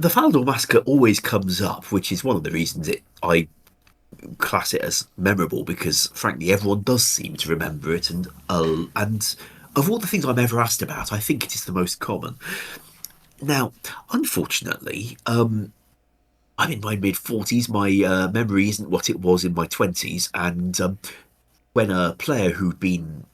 the Falador Massacre always comes up, which is one of the reasons I class it as memorable because, frankly, everyone does seem to remember it, and of all the things I'm ever asked about, I think it is the most common. Now, unfortunately, I'm in my mid 40s. My memory isn't what it was in my 20s, and when a player who'd been,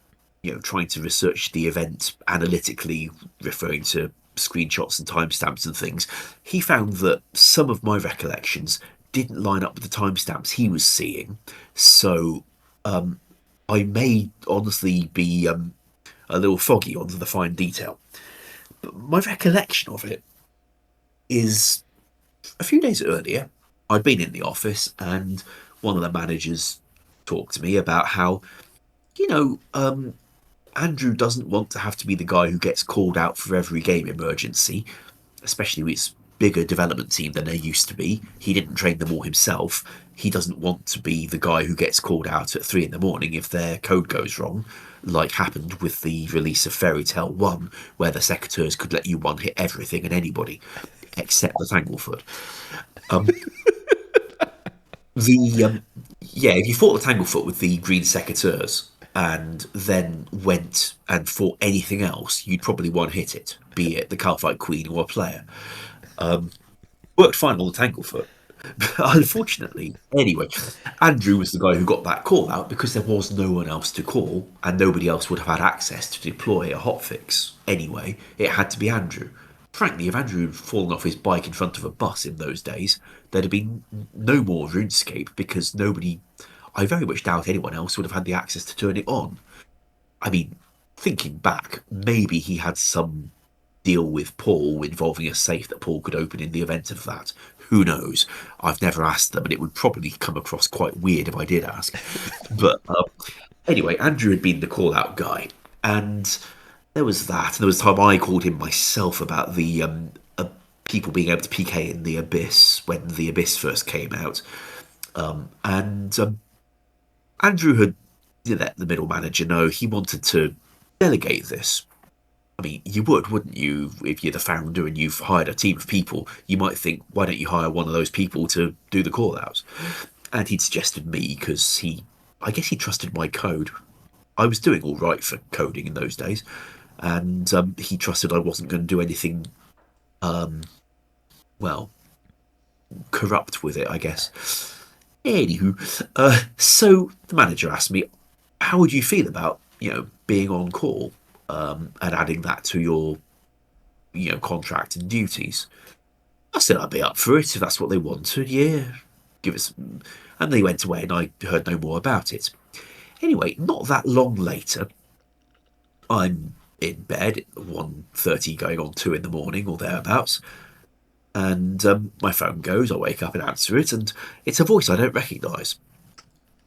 trying to research the event analytically, referring to screenshots and timestamps and things, he found that some of my recollections didn't line up with the timestamps he was seeing. So I may honestly be a little foggy on the fine detail. But my recollection of it is a few days earlier, I'd been in the office and one of the managers talked to me about how, you know, Andrew doesn't want to have to be the guy who gets called out for every game emergency, especially with his bigger development team than there used to be. He didn't train them all himself. He doesn't want to be the guy who gets called out at 3 in the morning if their code goes wrong, like happened with the release of Fairy Tale 1, where the secateurs could let you one hit everything and anybody, except the Tanglefoot. Um, the Yeah, if you fought the Tanglefoot with the green secateurs and then went and fought anything else, you'd probably one hit it, be it the Calphite Queen or a player. Worked fine on the Tanglefoot. But unfortunately, anyway, Andrew was the guy who got that call out because there was no one else to call and nobody else would have had access to deploy a hotfix. Anyway, it had to be Andrew. Frankly, if Andrew had fallen off his bike in front of a bus in those days, there'd have been no more RuneScape because nobody, I very much doubt anyone else would have had the access to turn it on. I mean, thinking back, maybe he had some deal with Paul involving a safe that Paul could open in the event of that. Who knows? I've never asked them, and it would probably come across quite weird if I did ask. But anyway, Andrew had been the call out guy, and there was that. And there was a time I called him myself about the people being able to PK in the Abyss when the Abyss first came out. And Andrew had let the middle manager know he wanted to delegate this. I mean, you would, wouldn't you? If you're the founder and you've hired a team of people, you might think, why don't you hire one of those people to do the call outs? And he'd suggested me because I guess he trusted my code. I was doing all right for coding in those days, and he trusted I wasn't going to do anything, well, corrupt with it, I guess. Anywho, so the manager asked me, how would you feel about, being on call and adding that to your, contract and duties? I said I'd be up for it if that's what they wanted. Yeah, give us. And they went away, and I heard no more about it. Anyway, not that long later, I'm in bed at 1:30, going on 2 in the morning or thereabouts, and my phone goes. I wake up and answer it, and it's a voice I don't recognise.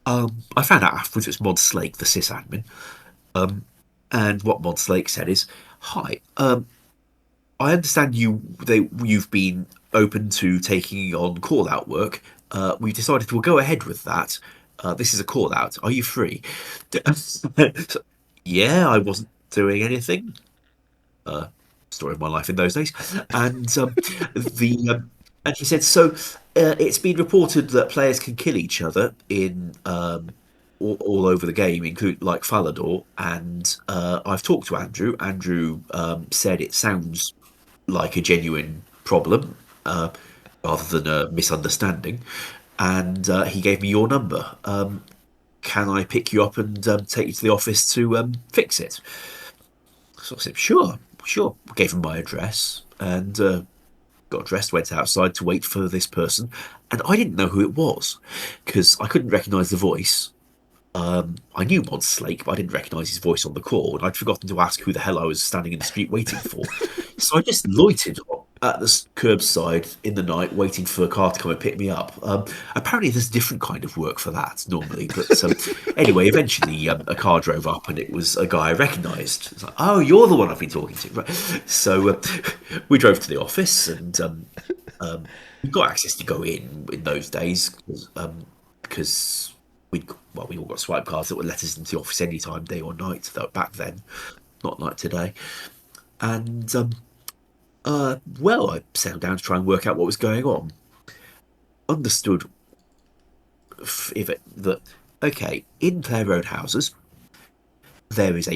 I found out afterwards it's Mod Slake, the sysadmin. And what Mod Slake said is, "Hi, I understand you've been open to taking on call out work. We've decided we'll go ahead with that. This is a call out. Are you free?" So, yeah, I wasn't doing anything. Story of my life in those days. And the and he said, so it's been reported that players can kill each other in all over the game, including like Falador. And I've talked to Andrew. Andrew said it sounds like a genuine problem rather than a misunderstanding. And he gave me your number. Can I pick you up and take you to the office to fix it? So I said, sure, sure. Gave him my address and got dressed, went outside to wait for this person. And I didn't know who it was because I couldn't recognise the voice. I knew Mod Slake, but I didn't recognise his voice on the call, and I'd forgotten to ask who the hell I was standing in the street waiting for. So I just loitered at the curbside in the night, waiting for a car to come and pick me up. Apparently, there's a different kind of work for that normally, but anyway, eventually a car drove up, and it was a guy I recognised. It's like, oh, you're the one I've been talking to, right? So we drove to the office, and we got access to go in those days because we all got swipe cards that would let us into the office anytime, day or night. Though back then, not like today. And Well, I settled down to try and work out what was going on. Understood if it, that, okay, in player roadhouses, there is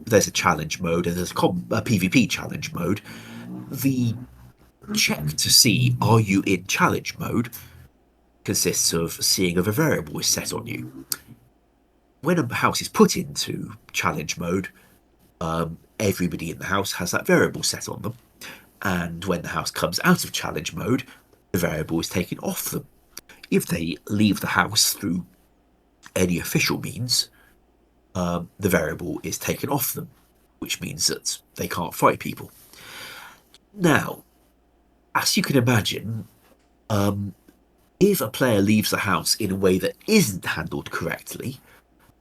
there's a challenge mode and there's a PvP challenge mode. The check to see are you in challenge mode consists of seeing if a variable is set on you. When a house is put into challenge mode, everybody in the house has that variable set on them. And when the house comes out of challenge mode, the variable is taken off them. If they leave the house through any official means, the variable is taken off them, which means that they can't fight people. Now, as you can imagine, if a player leaves the house in a way that isn't handled correctly,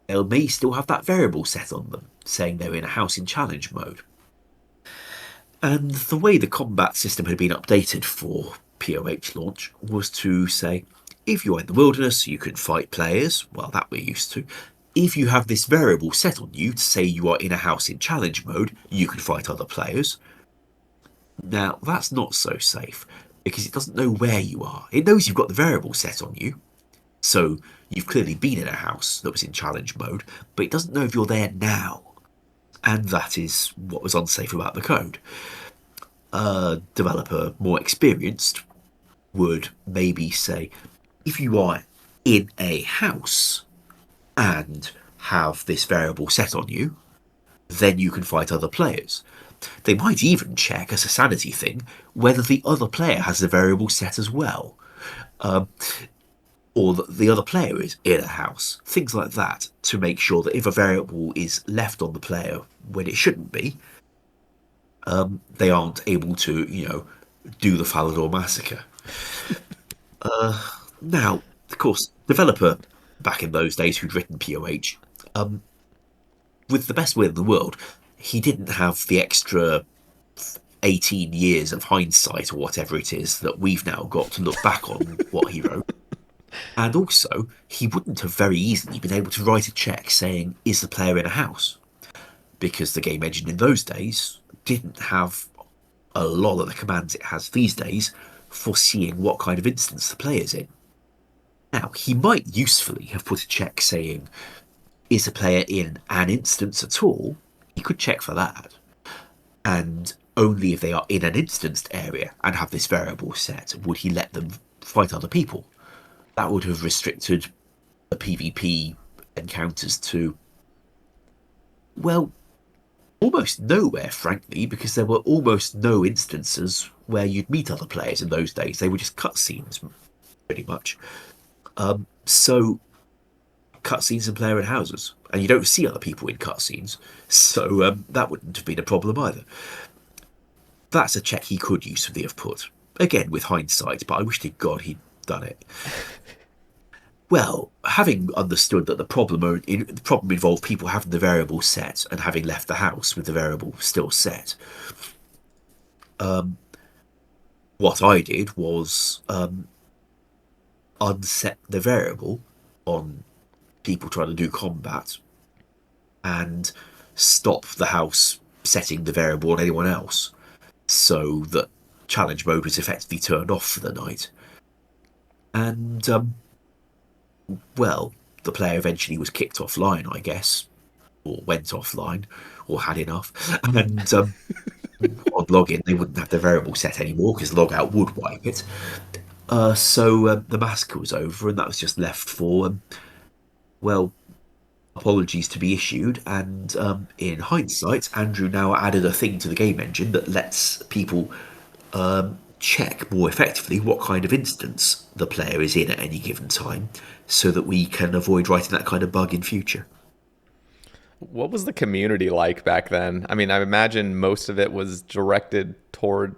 they may still have that variable set on them, saying they're in a house in challenge mode. And the way the combat system had been updated for POH launch was to say, if you're in the wilderness, you can fight players. Well, that we're used to. If you have this variable set on you to say you are in a house in challenge mode, you can fight other players. Now, that's not so safe, because it doesn't know where you are. It knows you've got the variable set on you, so you've clearly been in a house that was in challenge mode, but it doesn't know if you're there now. And that is what was unsafe about the code. A developer more experienced would maybe say, if you are in a house and have this variable set on you, then you can fight other players. They might even check, as a sanity thing, whether the other player has the variable set as well. Or that the other player is in a house. Things like that, to make sure that if a variable is left on the player when it shouldn't be, they aren't able to, do the Falador Massacre. Now, of course, developer back in those days who'd written POH, with the best will in the world, he didn't have the extra 18 years of hindsight or whatever it is that we've now got to look back on what he wrote. And also, he wouldn't have very easily been able to write a check saying, is the player in a house? Because the game engine in those days didn't have a lot of the commands it has these days for seeing what kind of instance the player's in. Now, he might usefully have put a check saying, is the player in an instance at all? He could check for that. And only if they are in an instanced area and have this variable set would he let them fight other people. That would have restricted the PvP encounters to, well, almost nowhere, frankly, because there were almost no instances where you'd meet other players in those days. They were just cutscenes, pretty much. So, cutscenes and player in houses. And you don't see other people in cutscenes, so that wouldn't have been a problem either. That's a check he could usefully have put. Again, with hindsight, but I wish to God he'd done it. Well, having understood that the problem involved people having the variable set and having left the house with the variable still set, what I did was unset the variable on people trying to do combat and stop the house setting the variable on anyone else, so that challenge mode was effectively turned off for the night. And well, the player eventually was kicked offline, I guess, or went offline, or had enough. And on login, they wouldn't have the variable set anymore because logout would wipe it. So the massacre was over, and that was just left for, well, apologies to be issued. And in hindsight, Andrew now added a thing to the game engine that lets people check more effectively what kind of instance the player is in at any given time, so that we can avoid writing that kind of bug in future. What was the community like back then? I mean, I imagine most of it was directed toward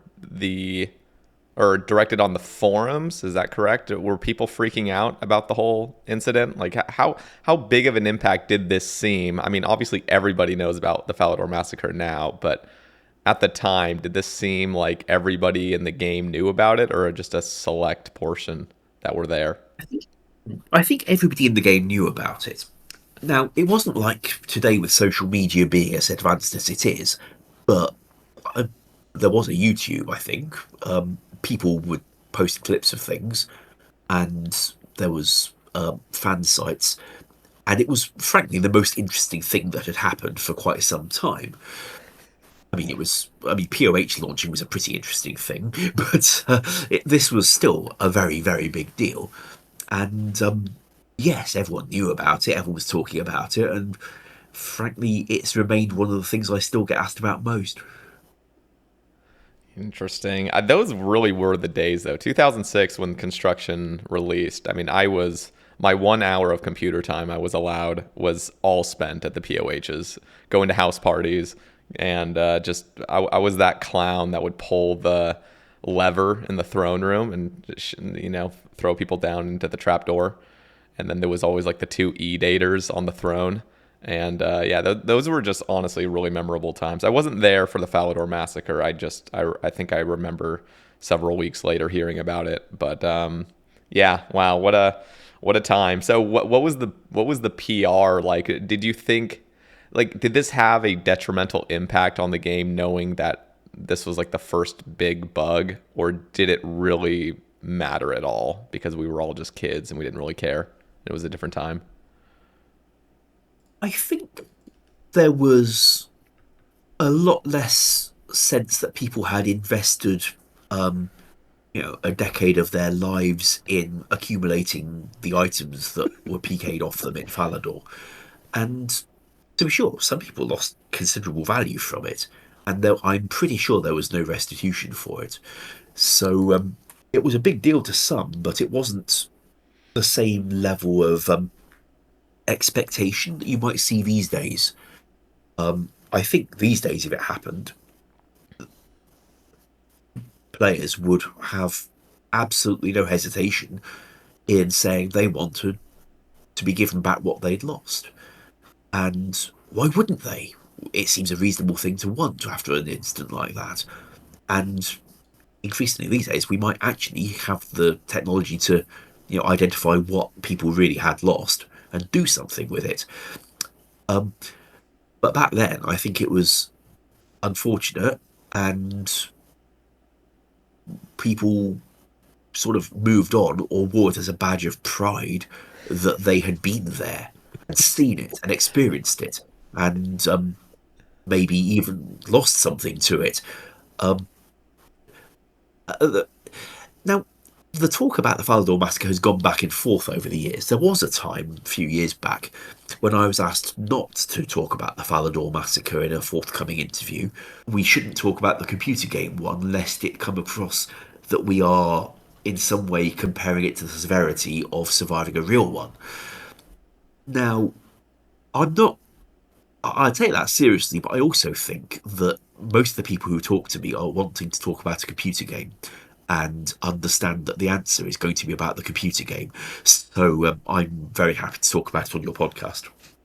or directed on the forums. Is that correct? Were people freaking out about the whole incident? Like, how big of an impact did this seem? I mean, obviously everybody knows about the Falador Massacre now, but at the time, did this seem like everybody in the game knew about it, or just a select portion that were there? I think everybody in the game knew about it. Now, it wasn't like today with social media being as advanced as it is, but there was a YouTube, I think. People would post clips of things, and there was fan sites, and it was frankly the most interesting thing that had happened for quite some time. I mean, it was. I mean, POH launching was a pretty interesting thing, but this was still a very, very big deal. And yes, everyone knew about it. Everyone was talking about it, and frankly, it's remained one of the things I still get asked about most. Interesting. Those really were the days, though. 2006, when construction released. I mean, I was my 1 hour of computer time I was allowed was all spent at the POHs, going to house parties, and just I was that clown that would pull the lever in the throne room and throw people down into the trap door. And then there was always like the two E-daters on the throne. And yeah, those were just honestly really memorable times. I wasn't there for the Falador massacre. I think I remember several weeks later hearing about it. But yeah, wow, what a time. So what was the PR like? Did you think did this have a detrimental impact on the game, knowing that this was like the first big bug, or did it really matter at all because we were all just kids and we didn't really care? It was a different time. I think there was a lot less sense that people had invested, a decade of their lives in accumulating the items that were PK'd off them in Falador. And to be sure, some people lost considerable value from it, and I'm pretty sure there was no restitution for it. So it was a big deal to some, but it wasn't the same level of expectation that you might see these days. I think these days, if it happened, players would have absolutely no hesitation in saying they wanted to be given back what they'd lost. And why wouldn't they? It seems a reasonable thing to want after an incident like that. And increasingly these days, we might actually have the technology to, identify what people really had lost and do something with it. Um, but back then, I think it was unfortunate, and people sort of moved on or wore it as a badge of pride that they had been there and seen it and experienced it, and maybe even lost something to it. Um, uh, Now, the talk about the Falador massacre has gone back and forth over the years. There was a time, a few years back, when I was asked not to talk about the Falador massacre in a forthcoming interview. We shouldn't talk about the computer game one, lest it come across that we are in some way comparing it to the severity of surviving a real one. Now, I'm not. I take that seriously, but I also think that most of the people who talk to me are wanting to talk about a computer game and understand that the answer is going to be about the computer game. So I'm very happy to talk about it on your podcast.